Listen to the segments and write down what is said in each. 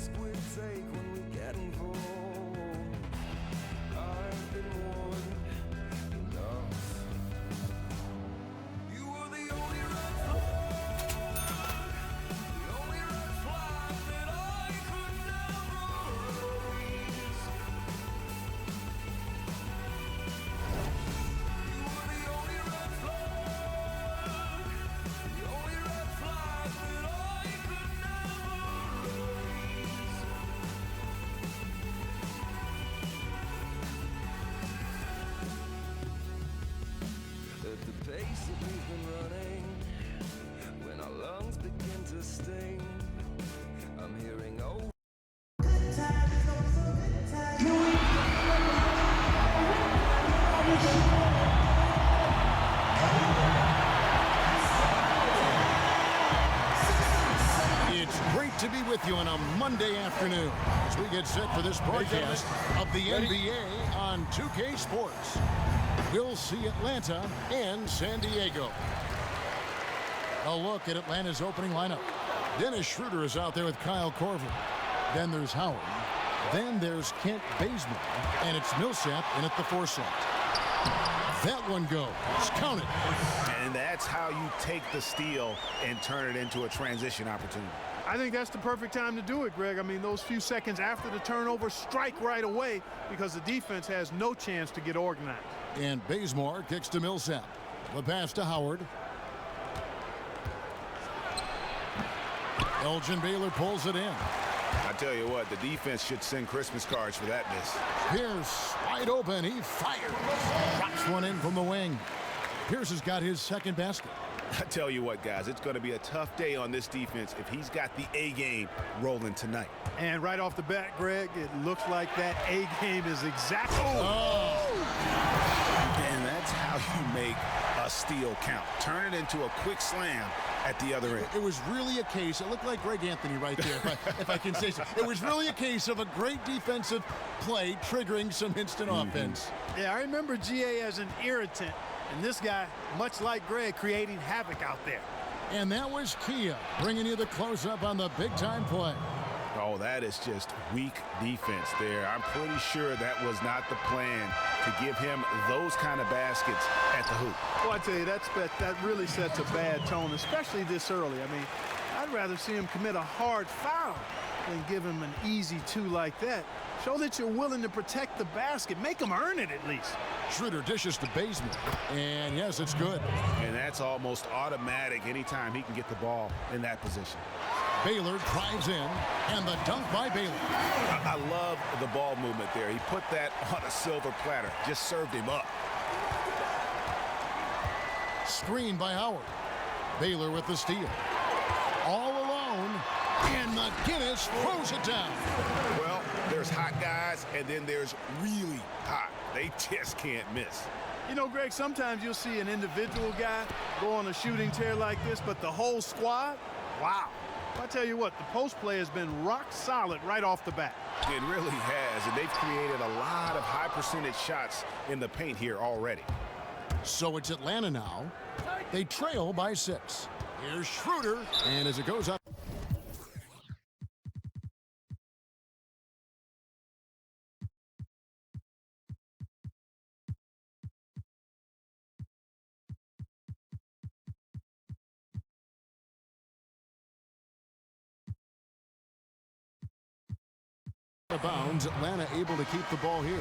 risk we take when we get involved. I've been warned enough. You were the only red flag, the only red flag that I could never raise. You were the only red flag, the only red flag that I could never raise. At the pace that we've been running, when our lungs begin to sting, I'm hearing oh. It's great to be with you on a Monday afternoon as we get set for this broadcast of the NBA on 2K Sports. We'll see Atlanta and San Diego. A look at Atlanta's opening lineup. Dennis Schroeder is out there with Kyle Korver. Then there's Howard. Then there's Kent Bazemore. And it's Millsap in at the 4 slot. That one goes. Count it. And that's how you take the steal and turn it into a transition opportunity. I think that's the perfect time to do it, Greg. I mean, those few seconds after the turnover, strike right away because the defense has no chance to get organized. And Bazemore kicks to Millsap. The pass to Howard. Elgin Baylor pulls it in. I tell you what, the defense should send Christmas cards for that miss. Pierce wide open. He fires. Drops one in from the wing. Pierce has got his second basket. I tell you what, guys, it's going to be a tough day on this defense if he's got the A game rolling tonight. And right off the bat, Greg, it looks like that A game is exactly. And that's how you make a steal count. Turn it into a quick slam at the other end. It was really a case. It looked like Greg Anthony right there, if I can say so. It was really a case of a great defensive play triggering some instant offense. Yeah, I remember GA as an irritant. And this guy, much like Greg, creating havoc out there. And that was Kia bringing you the close-up on the big-time play. Oh, that is just weak defense there. I'm pretty sure that was not the plan to give him those kind of baskets at the hoop. Well, I tell you, that really sets a bad tone, especially this early. I mean, I'd rather see him commit a hard foul than give him an easy 2 like that. Show that you're willing to protect the basket. Make him earn it at least. Schroeder dishes to Bazemore. And yes, it's good. And that's almost automatic anytime he can get the ball in that position. Baylor drives in, and the dunk by Baylor. I love the ball movement there. He put that on a silver platter. Just served him up. Screen by Howard. Baylor with the steal. All alone, and McGinnis throws it down. Well, there's hot guys, and then there's really hot. They just can't miss. You know, Greg, sometimes you'll see an individual guy go on a shooting tear like this, but the whole squad, wow. I tell you what, the post play has been rock solid right off the bat. It really has, and they've created a lot of high percentage shots in the paint here already. So it's Atlanta now. They trail by 6. Here's Schroeder, and as it goes up. Bounds, Atlanta able to keep the ball here.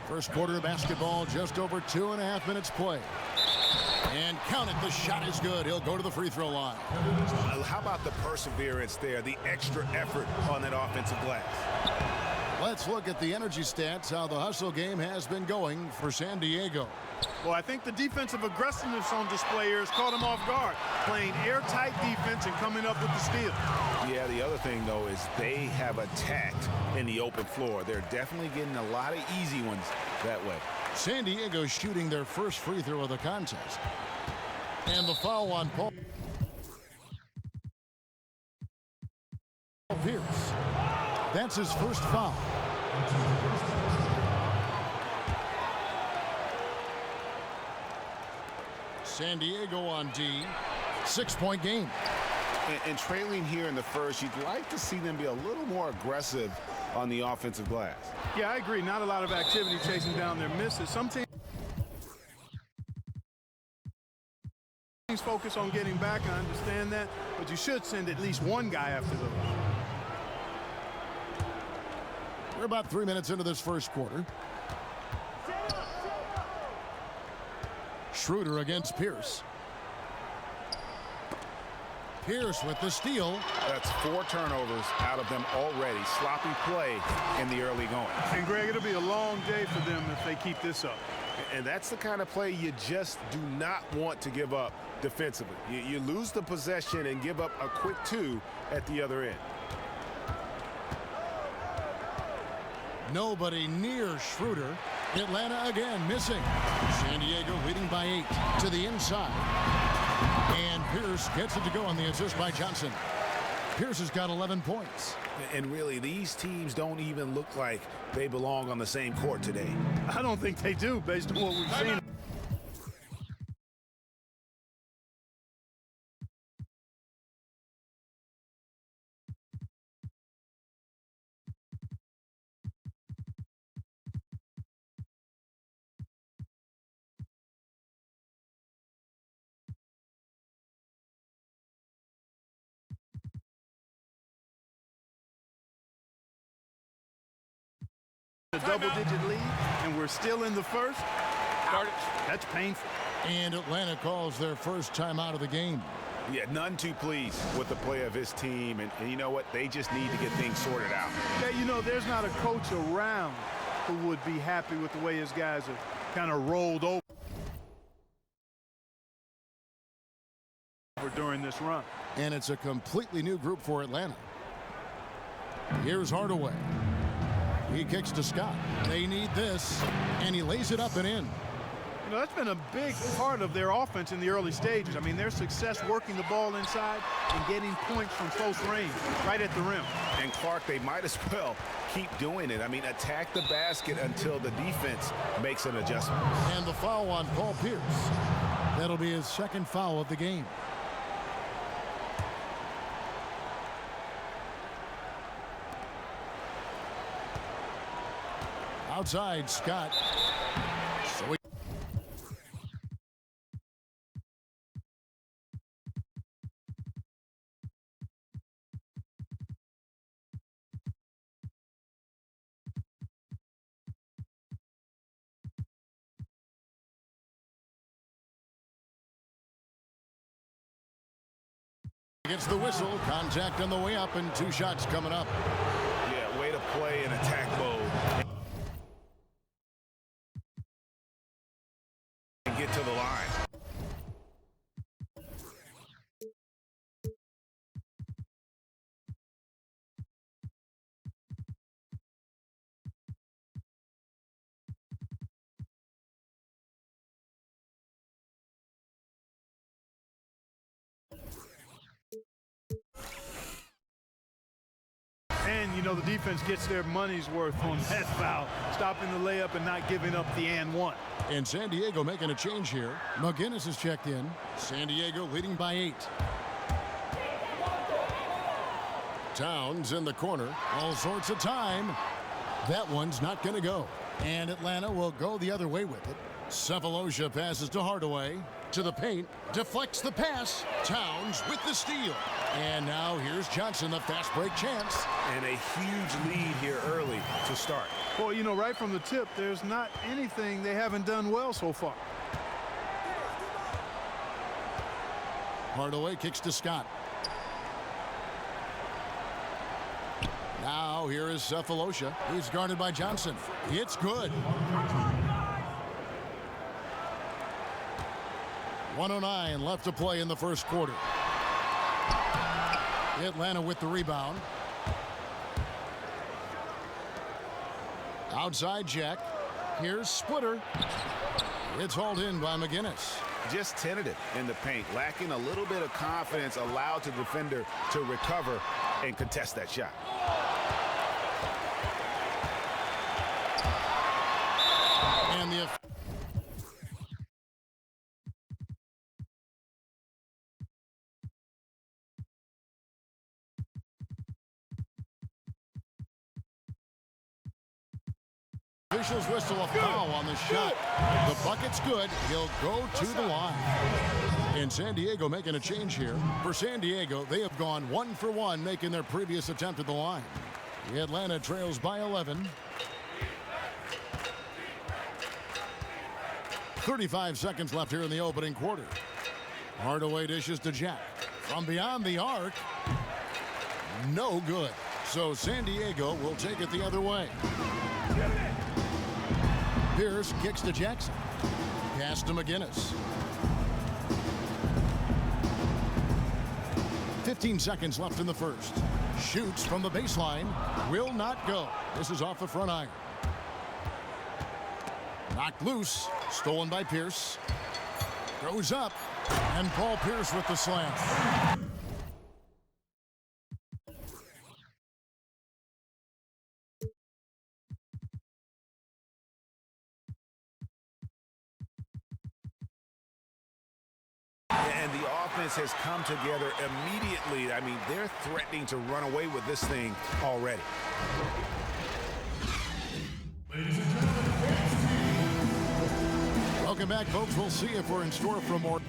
First quarter of basketball, just over 2.5 minutes play. And count it, the shot is good. He'll go to the free throw line. How about the perseverance there, the extra effort on that offensive glass? Let's look at the energy stats, how the hustle game has been going for San Diego. Well, I think the defensive aggressiveness on display here has caught him off guard, playing airtight defense and coming up with the steal. Yeah, the other thing, though, is they have attacked in the open floor. They're definitely getting a lot of easy ones that way. San Diego shooting their first free throw of the contest. And the foul on Paul Pierce. That's his first foul. San Diego on D. 6-point game. And trailing here in the first, you'd like to see them be a little more aggressive on the offensive glass. Yeah, I agree. Not a lot of activity chasing down their misses. Some teams focus on getting back. I understand that, but you should send at least one guy after those. We're about 3 minutes into this first quarter. Schroeder against Pierce. Pierce with the steal. That's 4 turnovers out of them already. Sloppy play in the early going. And Greg, it'll be a long day for them if they keep this up. And that's the kind of play you just do not want to give up defensively. You lose the possession and give up a quick 2 at the other end. Nobody near Schroeder. Atlanta again missing. San Diego leading by 8 to the inside. And Pierce gets it to go on the assist by Johnson. Pierce has got 11 points. And really, these teams don't even look like they belong on the same court today. I don't think they do based on what we've seen. A double-digit lead, and we're still in the first. Ouch. That's painful. And Atlanta calls their first timeout of the game. Yeah, none too pleased with the play of his team. And you know what? They just need to get things sorted out. Yeah, you know, there's not a coach around who would be happy with the way his guys have kind of rolled over during this run. And it's a completely new group for Atlanta. Here's Hardaway. He kicks to Scott. They need this, and he lays it up and in. You know, that's been a big part of their offense in the early stages. I mean, their success working the ball inside and getting points from close range, right at the rim. And Clark, they might as well keep doing it. I mean, attack the basket until the defense makes an adjustment. And the foul on Paul Pierce. That'll be his second foul of the game. Outside, Scott. So he gets the whistle. Contact on the way up, and 2 shots coming up. Yeah, way to play in attack mode. Get to the line. And, you know, the defense gets their money's worth on that foul, stopping the layup and not giving up the and one. And San Diego making a change here. McGinnis is checked in. San Diego leading by 8. Towns in the corner. All sorts of time. That one's not going to go. And Atlanta will go the other way with it. Sefolosha passes to Hardaway. To the paint. Deflects the pass. Towns with the steal. And now here's Johnson, the fast break chance. And a huge lead here early to start. Well, you know, right from the tip, there's not anything they haven't done well so far. Hardaway kicks to Scott. Now here is Sefolosha. He's guarded by Johnson. It's good. 1:09 left to play in the first quarter. Atlanta with the rebound. Outside Jack. Here's Splitter. It's hauled in by McGinnis. Just tentative in the paint, lacking a little bit of confidence, allowed the defender to recover and contest that shot. And the officials whistle a foul on the shot. The bucket's good. He'll go to the line. And San Diego making a change here. For San Diego, they have gone 1 for 1, making their previous attempt at the line. The Atlanta trails by 11. 35 seconds left here in the opening quarter. Hardaway dishes to Jack. From beyond the arc. No good. So San Diego will take it the other way. Pierce kicks to Jackson. Pass to McGinnis. 15 seconds left in the first. Shoots from the baseline. Will not go. This is off the front iron. Knocked loose. Stolen by Pierce. Goes up. And Paul Pierce with the slam. And the offense has come together immediately. I mean, they're threatening to run away with this thing already. Welcome back, folks. We'll see if we're in store for more.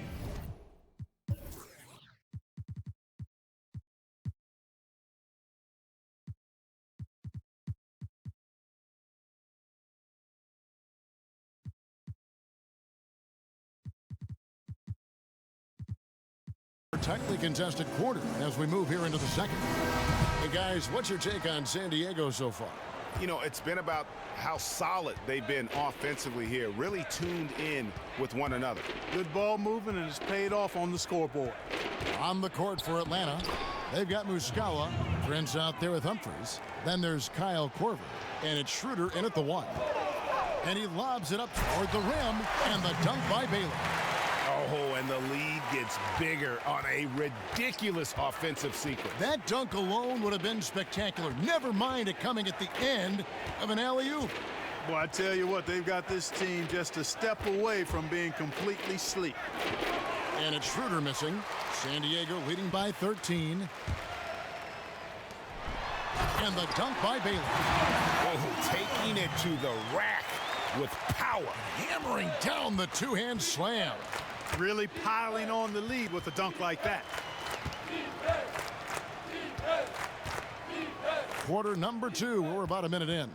Tightly contested quarter as we move here into the second. Hey, guys, what's your take on San Diego so far? You know, it's been about how solid they've been offensively here, really tuned in with one another. Good ball movement, and it's paid off on the scoreboard. On the court for Atlanta, they've got Muscala. Prince out there with Humphries. Then there's Kyle Korver, and it's Schroeder in at the 1. And he lobs it up toward the rim, and the dunk by Bailey. Oh, and the lead gets bigger on a ridiculous offensive sequence. That dunk alone would have been spectacular. Never mind it coming at the end of an alley-oop. Boy, I tell you what, they've got this team just a step away from being completely asleep. And it's Schroeder missing. San Diego leading by 13. And the dunk by Bailey. Oh, taking it to the rack with power. Hammering down the two-hand slam. Really piling on the lead with a dunk like that. Quarter number 2. We're about a minute in.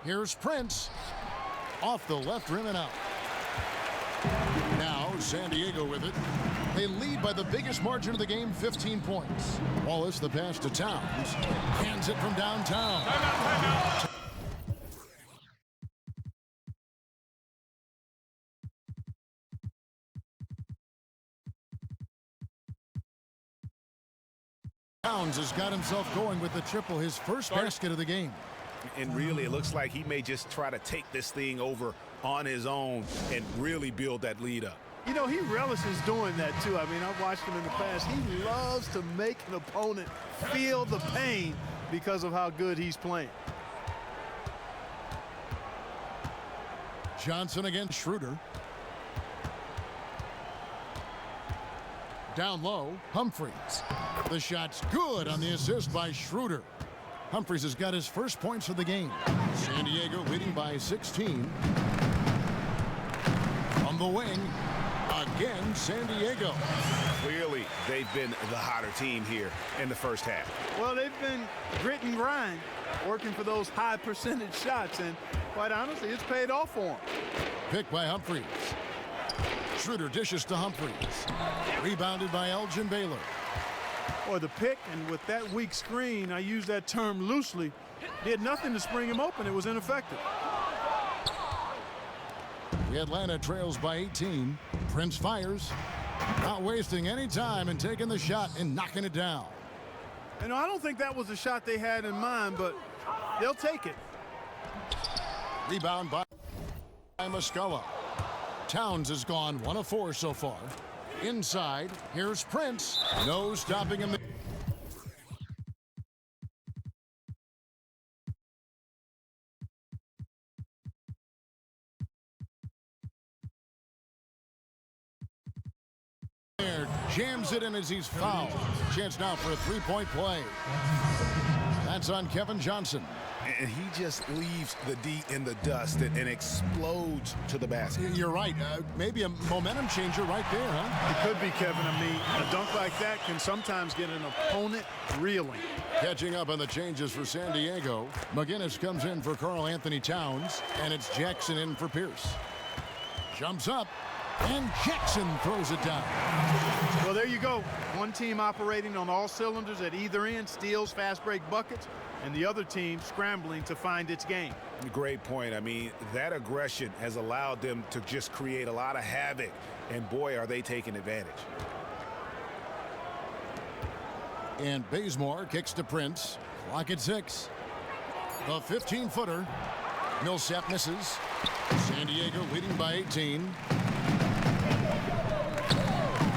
Here's Prince. Off the left rim and out. Now San Diego with it. They lead by the biggest margin of the game, 15 points. Wallace, the pass to Towns. Hands it from downtown. Timeout. Towns has got himself going with the triple, his first basket of the game. And really, it looks like he may just try to take this thing over on his own and really build that lead up. You know, he relishes doing that, too. I mean, I've watched him in the past. He loves to make an opponent feel the pain because of how good he's playing. Johnson against Schroeder. Down low, Humphries. The shot's good on the assist by Schroeder. Humphries has got his first points of the game. San Diego leading by 16. On the wing, again, San Diego. Clearly, they've been the hotter team here in the first half. Well, they've been grit and grind, working for those high percentage shots, and quite honestly, it's paid off for them. Picked by Humphries. Schroeder dishes to Humphries. Rebounded by Elgin Baylor. Or the pick, and with that weak screen, I use that term loosely, did nothing to spring him open. It was ineffective. The Atlanta trails by 18. Prince fires. Not wasting any time and taking the shot and knocking it down. You know, I don't think that was the shot they had in mind, but they'll take it. Rebound by Muscala. Towns has gone 1 of 4 so far. Inside, here's Prince. No stopping him. Jams it in as he's fouled. Chance now for a three-point play. That's on Kevin Johnson. and he just leaves the D in the dust and explodes to the basket. You're right. Maybe a momentum changer right there, huh? It could be, Kevin. I mean, a dunk like that can sometimes get an opponent reeling. Catching up on the changes for San Diego, McGinnis comes in for Karl Anthony Towns, and it's Jackson in for Pierce. Jumps up, and Jackson throws it down. Well, there you go. One team operating on all cylinders at either end, steals, fast break buckets, and the other team scrambling to find its game. Great point. I mean, that aggression has allowed them to just create a lot of havoc, and boy, are they taking advantage. And Bazemore kicks to Prince. Clock at 6. The 15-footer. Millsap misses. San Diego leading by 18.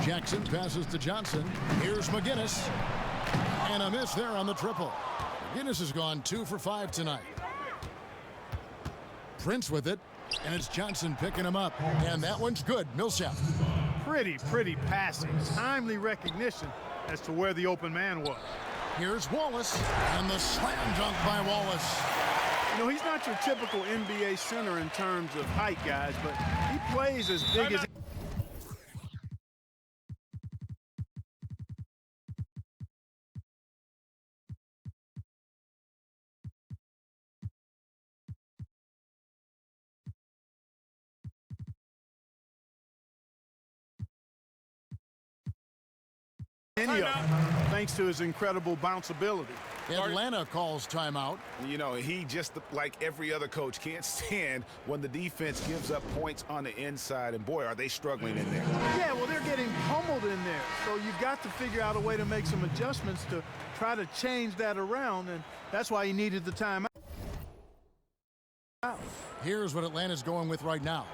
Jackson passes to Johnson. Here's McGinnis. And a miss there on the triple. McGinnis has gone 2 for 5 tonight. Prince with it. And it's Johnson picking him up. And that one's good. Millsap. Pretty passing. Timely recognition as to where the open man was. Here's Wallace. And the slam dunk by Wallace. You know, he's not your typical NBA center in terms of height, guys, but he plays as big as... any of them, thanks to his incredible bounce ability. Atlanta calls timeout. You know, he just, like every other coach, can't stand when the defense gives up points on the inside, and boy, are they struggling in there. Yeah, well, they're getting pummeled in there, so you've got to figure out a way to make some adjustments to try to change that around, and that's why he needed the timeout. Here's what Atlanta's going with right now.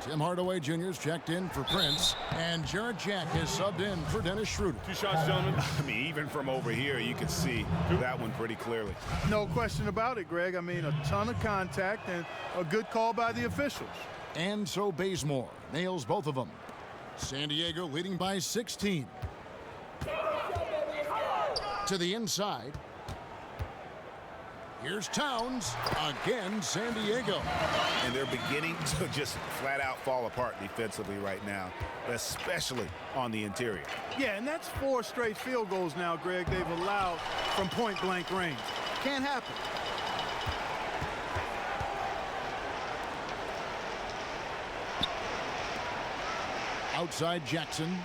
Tim Hardaway Jr.'s checked in for Prince, and Jarrett Jack is subbed in for Dennis Schroeder. 2 shots, gentlemen. I mean, even from over here, you can see that one pretty clearly. No question about it, Greg. I mean, a ton of contact and a good call by the officials. And so Bazemore nails both of them. San Diego leading by 16. To the inside. Here's Towns. Again, San Diego. And they're beginning to just flat out fall apart defensively right now, especially on the interior. Yeah, and that's 4 straight field goals now, Greg, they've allowed from point-blank range. Can't happen. Outside Jackson.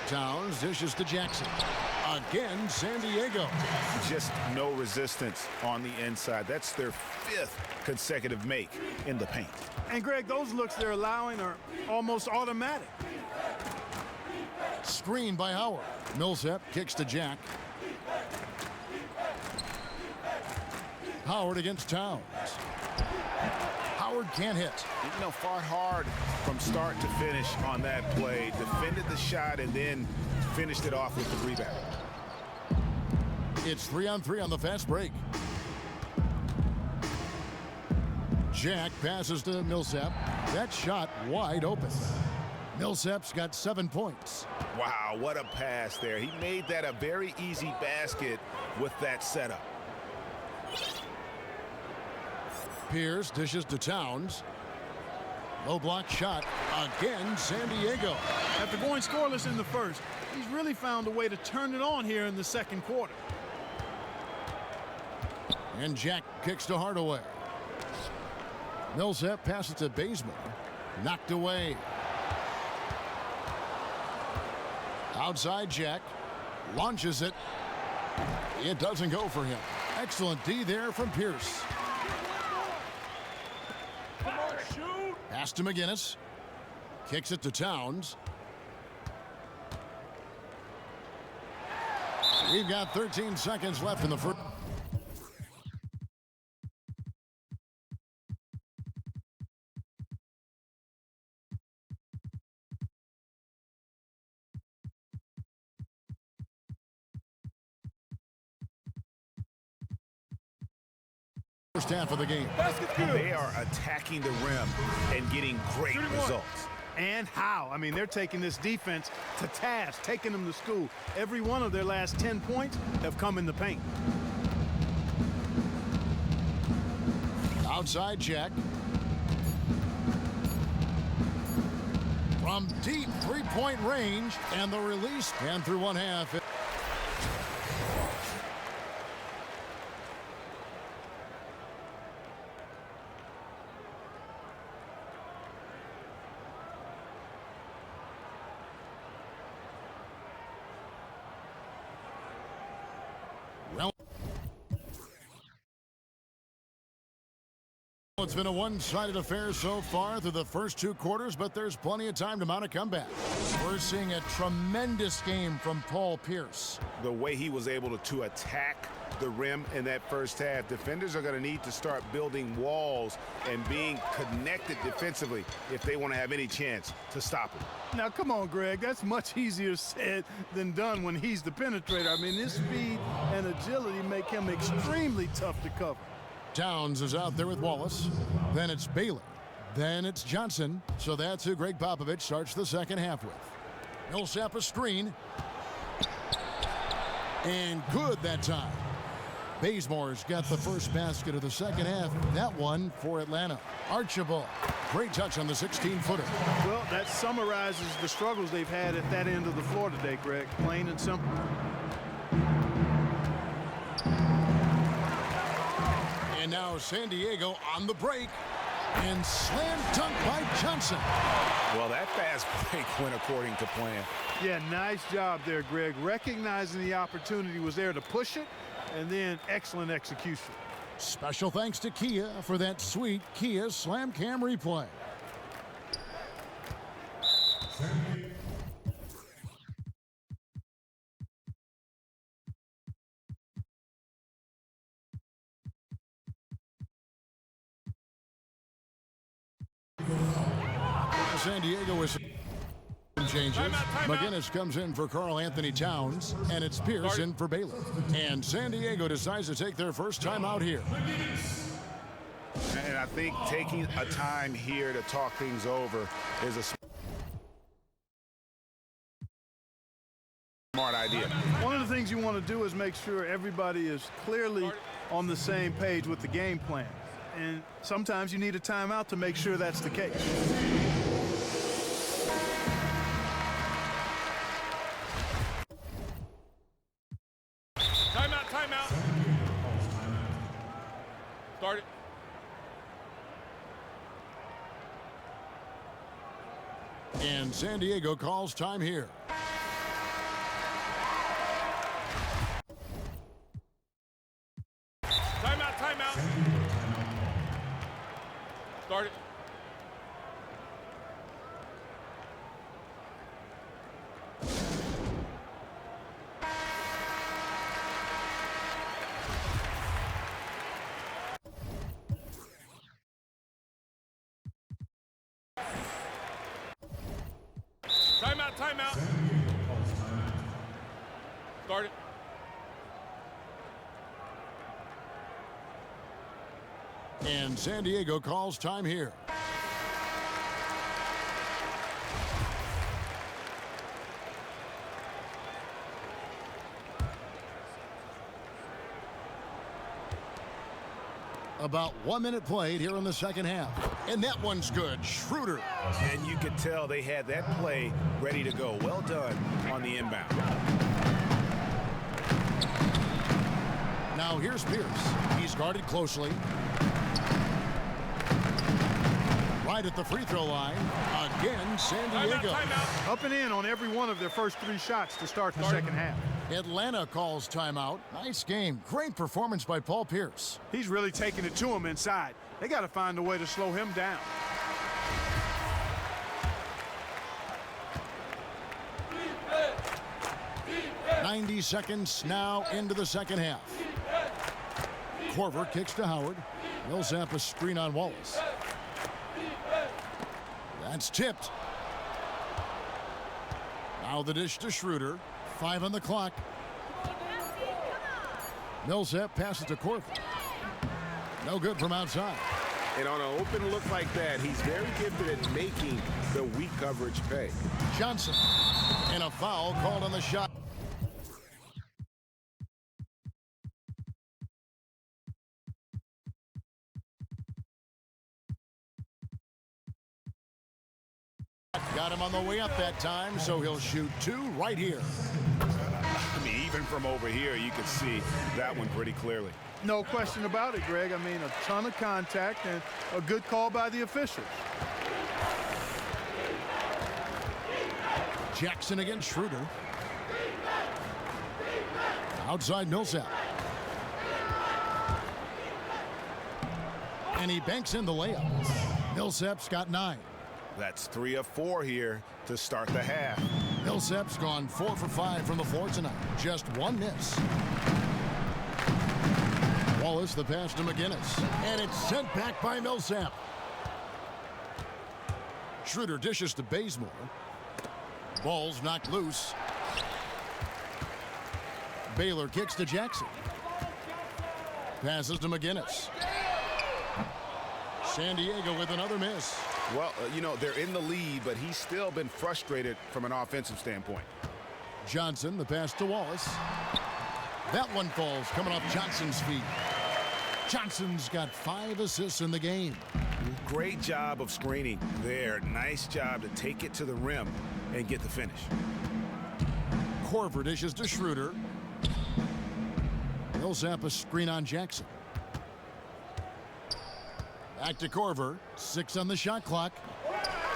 Towns dishes to Jackson. Again, San Diego. Just no resistance on the inside. That's their 5th consecutive make in the paint. And, Greg, those looks they're allowing are almost automatic. Screen by Howard. Millsap kicks to Jack. Howard against Towns. Howard can't hit. You know, fought hard from start to finish on that play. Defended the shot and then finished it off with the rebound. It's 3-on-3 on the fast break. Jack passes to Millsap. That shot wide open. Millsap's got 7 points. Wow, what a pass there. He made that a very easy basket with that setup. Pierce dishes to Towns. Low block shot. Again, San Diego. After going scoreless in the first, he's really found a way to turn it on here in the second quarter. And Jack kicks to Hardaway. Millsap passes to Bazemore. Knocked away. Outside Jack. Launches it. It doesn't go for him. Excellent D there from Pierce. Pass to McGinnis. Kicks it to Towns. We've got 13 seconds left in the first. First half of the game. They are attacking the rim and getting great results. And how? I mean, they're taking this defense to task, taking them to school. Every one of their last 10 points have come in the paint. Outside check. From deep three-point range, and the release, and through one half. Well, it's been a one-sided affair so far through the first two quarters, but there's plenty of time to mount a comeback. We're seeing a tremendous game from Paul Pierce. The way he was able to attack the rim in that first half, defenders are going to need to start building walls and being connected defensively if they want to have any chance to stop him. Now, come on, Greg. That's much easier said than done when he's the penetrator. I mean, his speed and agility make him extremely tough to cover. Towns is out there with Wallace. Then it's Baylor. Then it's Johnson. So that's who Greg Popovich starts the second half with. Millsap a screen. And good that time. Bazemore's got the first basket of the second half. That one for Atlanta. Archibald. Great touch on the 16-footer. Well, that summarizes the struggles they've had at that end of the floor today, Greg. Plain and simple. And now San Diego on the break. And slam dunk by Johnson. Well, that fast break went according to plan. Yeah, nice job there, Greg. Recognizing the opportunity was there to push it, and then excellent execution. Special thanks to Kia for that sweet Kia Slam Cam replay. San Diego with some changes. McGinnis comes in for Karl Anthony Towns, and it's Pierce in for Baylor. And San Diego decides to take their first time out here. And I think taking a time here to talk things over is a smart idea. One of the things you want to do is make sure everybody is clearly on the same page with the game plan. And sometimes you need a timeout to make sure that's the case. Timeout. Start it. And San Diego calls time here. Timeout. Start it. Timeout. Start it. And San Diego calls time here. About 1 minute played here in the second half. And that one's good. Schroeder. And you could tell they had that play ready to go. Well done on the inbound. Now here's Pierce. He's guarded closely. Right at the free throw line. Again, San Diego. Timeout. Up and in on every one of their first three shots to start the second half. Atlanta calls timeout. Nice game. Great performance by Paul Pierce. He's really taking it to him inside. They got to find a way to slow him down. Defense. 90 seconds now into the second half. Korver kicks to Howard. Millsap a screen on Wallace. That's tipped. Now the dish to Schroeder. 5 on the clock. Millsap passes to Korver. No good from outside. And on an open look like that, he's very gifted at making the weak coverage pay. Johnson. And a foul called on the shot. got him on the way up that time, so he'll shoot 2 right here. I mean, even from over here, you can see that one pretty clearly. No question about it, Greg. I mean, a ton of contact and a good call by the officials. Jackson against Schroeder. Outside Millsap. And he banks in the layup. Millsap's got 9. That's 3 of 4 here to start the half. Millsap's gone 4 for 5 from the floor tonight. Just 1 miss. Wallace the pass to McGinnis. And it's sent back by Millsap. Schroeder dishes to Bazemore. Ball's knocked loose. Baylor kicks to Jackson. Passes to McGinnis. San Diego with another miss. Well, you know, they're in the lead, but he's still been frustrated from an offensive standpoint. Johnson, the pass to Wallace. That one falls coming off Johnson's feet. Johnson's got 5 assists in the game. Great job of screening there. Nice job to take it to the rim and get the finish. Korver dishes to Schroeder. Millsap a screen on Jackson. Back to Korver. 6 on the shot clock.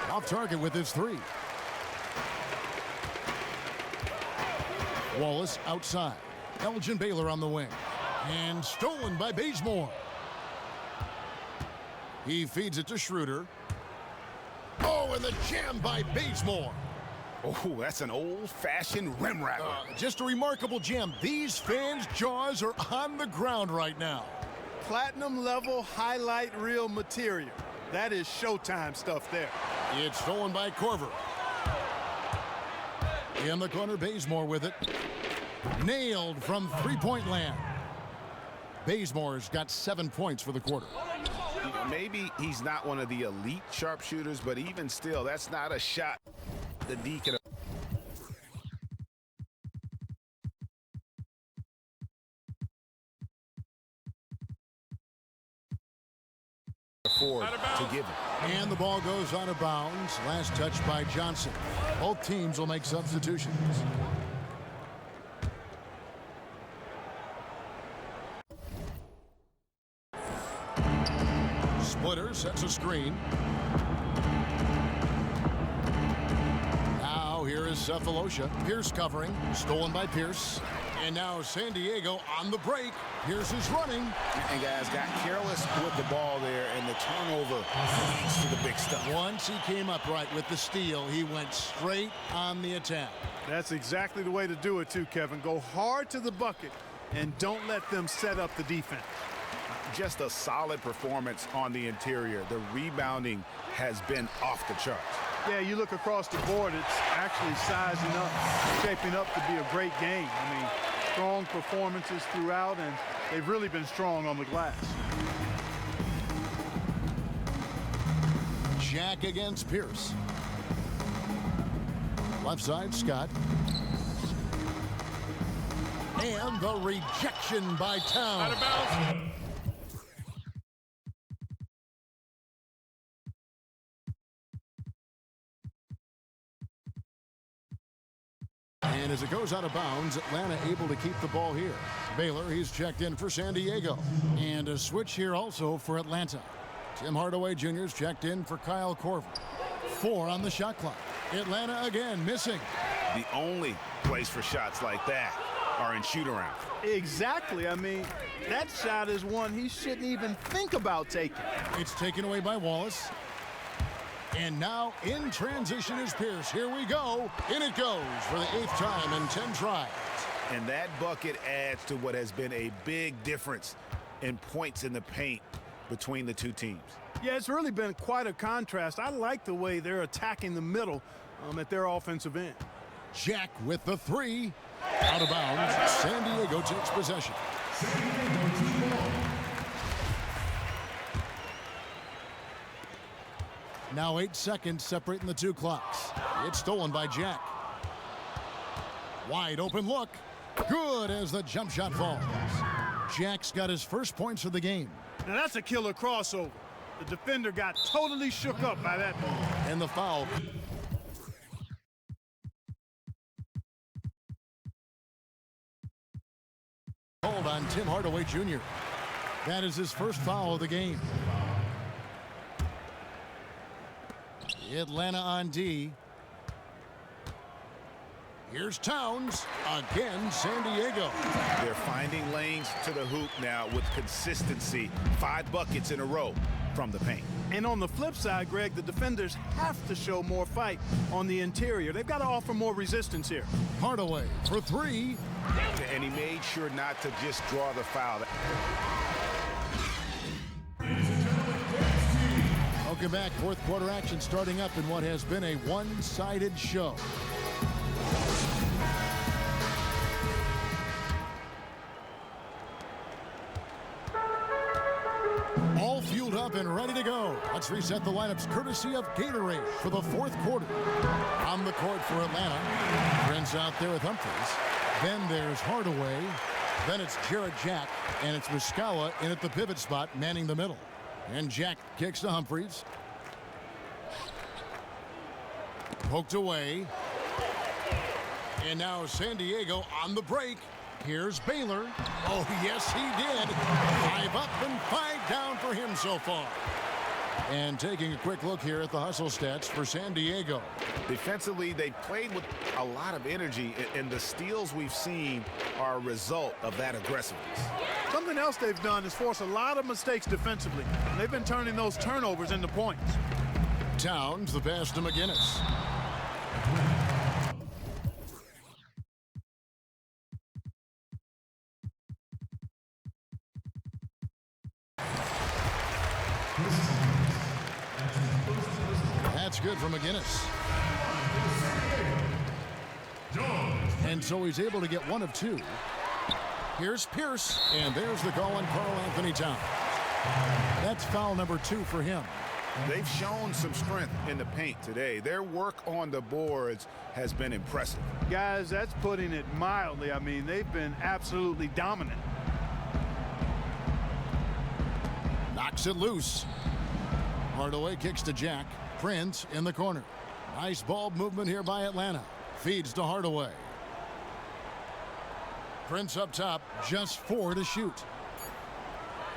Off target with his 3. Wallace outside. Elgin Baylor on the wing. And stolen by Bazemore. He feeds it to Schroeder. Oh, and the jam by Bazemore. Oh, that's an old-fashioned rim rattler. Just a remarkable jam. These fans' jaws are on the ground right now. Platinum level highlight reel material. That is Showtime stuff there. It's stolen by Korver. In the corner, Bazemore with it. Nailed from three-point land. Bazemore's got 7 points for the quarter. You know, maybe he's not one of the elite sharpshooters, but even still, that's not a shot the D can afford to give him. And the ball goes out of bounds. Last touch by Johnson. Both teams will make substitutions. Splitter sets a screen. Now here is Cephalosha. Pierce covering. Stolen by Pierce. And now San Diego on the break. Pierce is running. And guys got careless with the ball there, and the turnover leads to the big stuff. Once he came upright with the steal, he went straight on the attack. That's exactly the way to do it too, Kevin. Go hard to the bucket and don't let them set up the defense. Just a solid performance on the interior. The rebounding has been off the charts. Yeah, you look across the board, it's actually sizing up, shaping up to be a great game. I mean, strong performances throughout, and they've really been strong on the glass. Jack against Pierce. Left side, Scott. And the rejection by Town. Out of bounds. And as it goes out of bounds, Atlanta able to keep the ball here. Baylor, he's checked in for San Diego. And a switch here also for Atlanta. Tim Hardaway Jr. is checked in for Kyle Korver. 4 on the shot clock. Atlanta again missing. The only place for shots like that are in shoot-around. Exactly. I mean, that shot is one he shouldn't even think about taking. It's taken away by Wallace. And now in transition is Pierce. Here we go. In it goes for the 8th time in 10 tries. And that bucket adds to what has been a big difference in points in the paint between the two teams. Yeah, it's really been quite a contrast. I like the way they're attacking the middle at their offensive end. Jack with the 3. Out of bounds. San Diego takes possession. Now 8 seconds separating the 2 clocks. It's stolen by Jack. Wide open look. Good as the jump shot falls. Jack's got his first points of the game. Now that's a killer crossover. The defender got totally shook up by that move. And the foul. called on Tim Hardaway Jr. That is his first foul of the game. Atlanta on D. Here's Towns. Again, San Diego. They're finding lanes to the hoop now with consistency. 5 buckets in a row from the paint. And on the flip side, Greg, the defenders have to show more fight on the interior. They've got to offer more resistance here. Hardaway for 3. And he made sure not to just draw the foul. Welcome back. Fourth quarter action starting up in what has been a one-sided show. All fueled up and ready to go. Let's reset the lineups courtesy of Gatorade for the fourth quarter. On the court for Atlanta. Prince out there with Humphries. Then there's Hardaway. Then it's Jarrett Jack. And it's Muscala in at the pivot spot, manning the middle. And Jack kicks to Humphries. Poked away. And now San Diego on the break. Here's Baylor. Oh, yes, he did. 5 up and 5 down for him so far. And taking a quick look here at the hustle stats for San Diego. Defensively, they played with a lot of energy, and the steals we've seen are a result of that aggressiveness. Something else they've done is force a lot of mistakes defensively. And they've been turning those turnovers into points. Towns, the pass to McGinnis. That's good for McGinnis. And so he's able to get 1 of 2. Here's Pierce, and there's the call on Karl Anthony Towns. That's foul number 2 for him. They've shown some strength in the paint today. Their work on the boards has been impressive. Guys, that's putting it mildly. I mean, they've been absolutely dominant. Knocks it loose. Hardaway kicks to Jack. Prince in the corner. Nice ball movement here by Atlanta. Feeds to Hardaway. Prince up top, just 4 to shoot.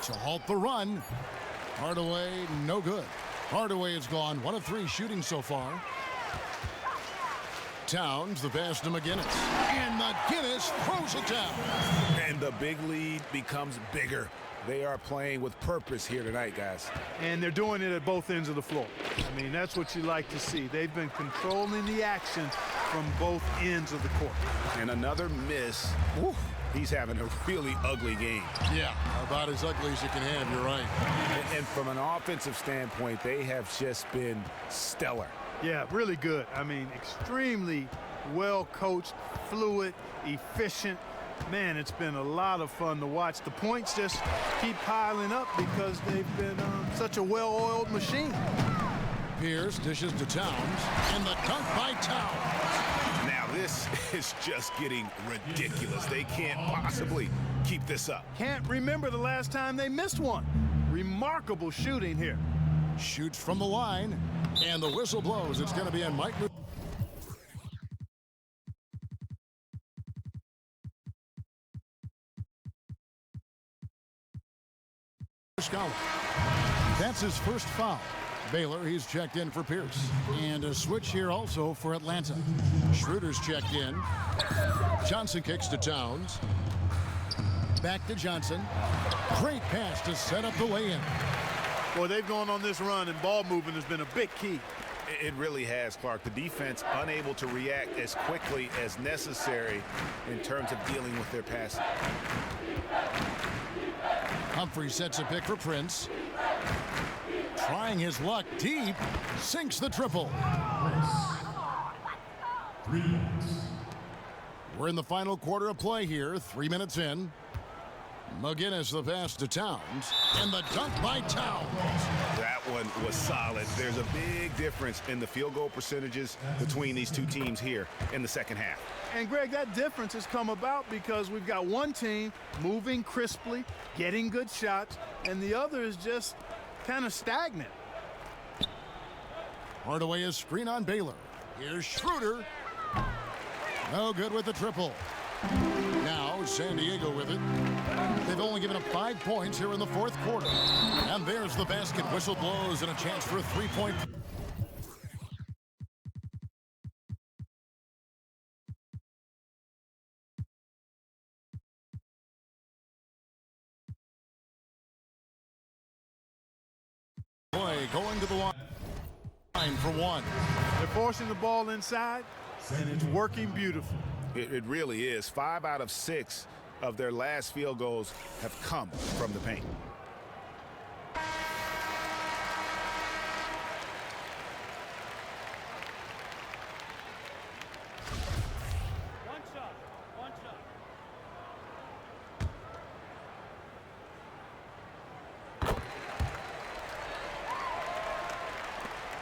To halt the run. Hardaway, no good. Hardaway is gone. 1 of 3 shooting so far. Towns, the pass to McGinnis. And McGinnis throws it down. And the big lead becomes bigger. They are playing with purpose here tonight, guys. And they're doing it at both ends of the floor. I mean, that's what you like to see. They've been controlling the action from both ends of the court. And another miss. Whew, he's having a really ugly game. Yeah, about as ugly as you can have, you're right. And from an offensive standpoint, they have just been stellar. Yeah, really good. I mean, extremely well coached, fluid, efficient. Man, it's been a lot of fun to watch. The points just keep piling up because they've been such a well-oiled machine. Pierce dishes to Towns, and the dunk by Towns. Now this is just getting ridiculous. They can't possibly keep this up. Can't remember the last time they missed one. Remarkable shooting here. Shoots from the line, and the whistle blows. It's going to be on Mike. That's his first foul. Baylor, he's checked in for Pierce. And a switch here also for Atlanta. Schroeder's checked in. Johnson kicks to Towns. Back to Johnson. Great pass to set up the lay-in. Boy, they've gone on this run, and ball movement has been a big key. It really has, Clark. The defense unable to react as quickly as necessary in terms of dealing with their passing. Humphries sets a pick for Prince. Trying his luck deep. Sinks the triple. We're in the final quarter of play here. 3 minutes in. McGinnis the pass to Towns. And the dunk by Towns. That one was solid. There's a big difference in the field goal percentages between these two teams here in the second half. And, Greg, that difference has come about because we've got one team moving crisply, getting good shots, and the other is just kind of stagnant. Hardaway is screen on Baylor. Here's Schroeder. No good with the triple. Now San Diego with it. They've only given up 5 points here in the fourth quarter. And there's the basket. Whistle blows and a chance for a three-point. Going to the line for one. They're forcing the ball inside, and it's working beautifully. It really is. 5 out of 6 of their last field goals have come from the paint. One shot.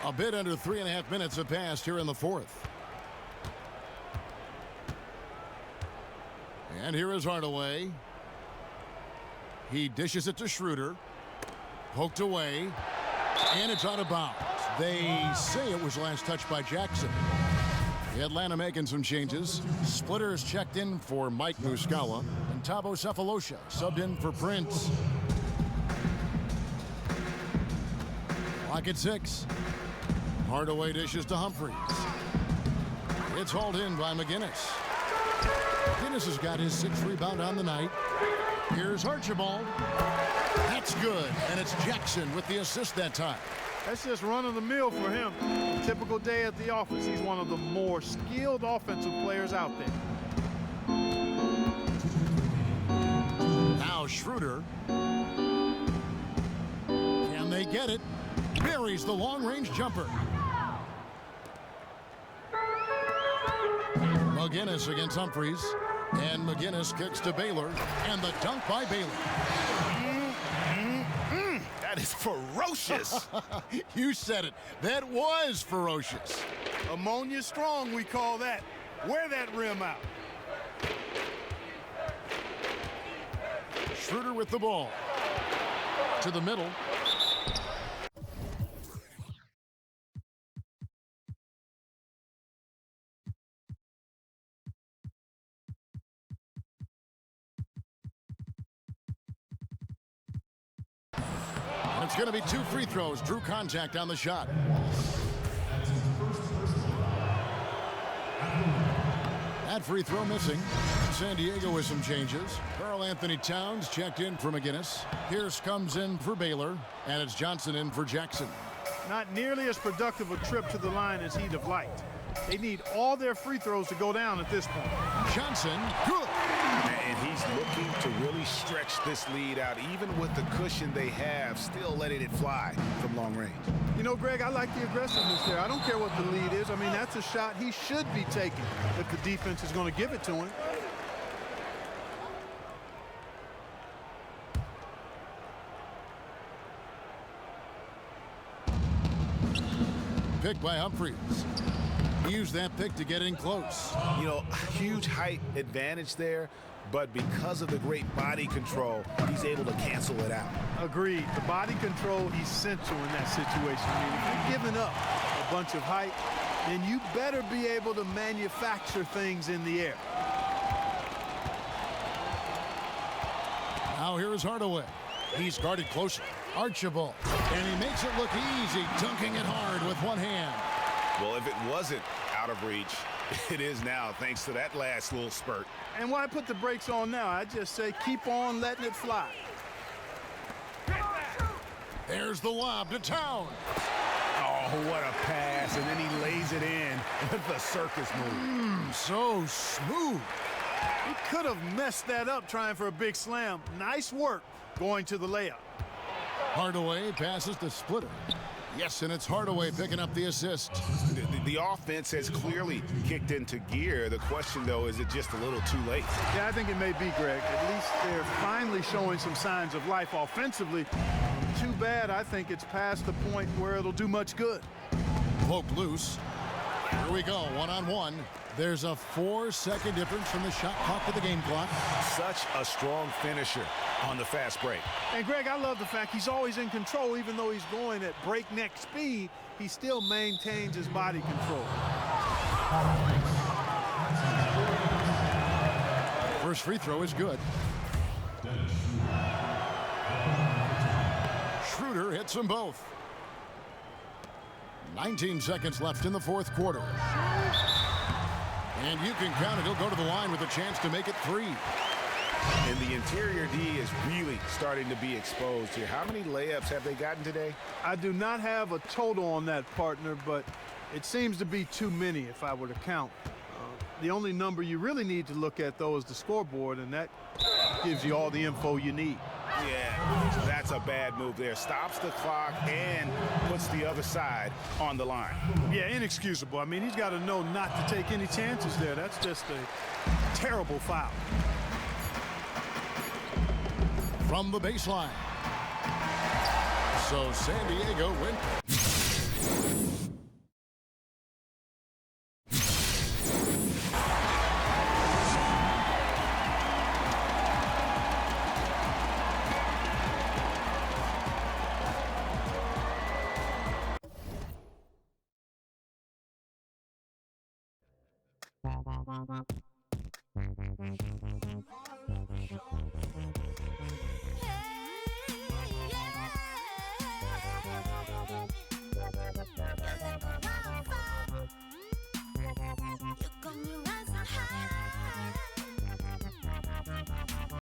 A bit under 3.5 minutes have passed here in the fourth. And here is Hardaway. He dishes it to Schroeder. Poked away. And it's out of bounds. They say it was last touched by Jackson. Atlanta making some changes. Splitters checked in for Mike Muscala. And Thabo Sefolosha subbed in for Prince. Clock at 6. Hardaway dishes to Humphries. It's hauled in by McGinnis. McGinnis has got his 6th rebound on the night. Here's Archibald. That's good. And it's Jackson with the assist that time. That's just run of the mill for him. A typical day at the office. He's one of the more skilled offensive players out there. Now Schroeder. Can they get it? Buries the long-range jumper. McGinnis against Humphries. And McGinnis kicks to Baylor. And the dunk by Baylor. That is ferocious. You said it. That was ferocious. Ammonia strong, we call that. Wear that rim out. Schroeder with the ball. To the middle. It's going to be 2 free throws. Drew contact on the shot. That free throw missing. San Diego with some changes. Karl-Anthony Towns checked in for McGinnis. Pierce comes in for Baylor. And it's Johnson in for Jackson. Not nearly as productive a trip to the line as he'd have liked. They need all their free throws to go down at this point. Johnson, good. And he's looking to really stretch this lead out, even with the cushion they have, still letting it fly from long range. You know, Greg, I like the aggressiveness there. I don't care what the lead is. I mean, that's a shot he should be taking if the defense is going to give it to him. Pick by Humphries. Use that pick to get in close. You know, huge height advantage there, but because of the great body control, he's able to cancel it out. Agreed. The body control essential in that situation. I mean, if you're giving up a bunch of height, then you better be able to manufacture things in the air. Now here is Hardaway. He's guarded closely. Archibald. And he makes it look easy, dunking it hard with one hand. Well, if it wasn't out of reach, it is now, thanks to that last little spurt. And why put the brakes on now? I just say keep on letting it fly. There's the lob to Town. Oh, what a pass, and then he lays it in with the circus move. So smooth. He could have messed that up trying for a big slam. Nice work going to the layup. Hardaway passes to Splitter. Yes, and it's Hardaway picking up the assist. The offense has clearly kicked into gear. The question, though, is it just a little too late? Yeah, I think it may be, Greg. At least they're finally showing some signs of life offensively. Too bad, I think it's past the point where it'll do much good. Poke loose. Here we go, one-on-one. There's a 4-second difference from the shot clock to the game clock. Such a strong finisher on the fast break. And, Greg, I love the fact he's always in control. Even though he's going at breakneck speed, he still maintains his body control. First free throw is good. Schroeder hits them both. 19 seconds left in the fourth quarter. And you can count it. He'll go to the line with a chance to make it 3. And the interior D is really starting to be exposed here. How many layups have they gotten today? I do not have a total on that, partner, but it seems to be too many if I were to count. The only number you really need to look at, though, is the scoreboard, and that gives you all the info you need. Yeah, that's a bad move there. Stops the clock and puts the other side on the line. Yeah, inexcusable. I mean, he's got to know not to take any chances there. That's just a terrible foul. From the baseline. So San Diego went.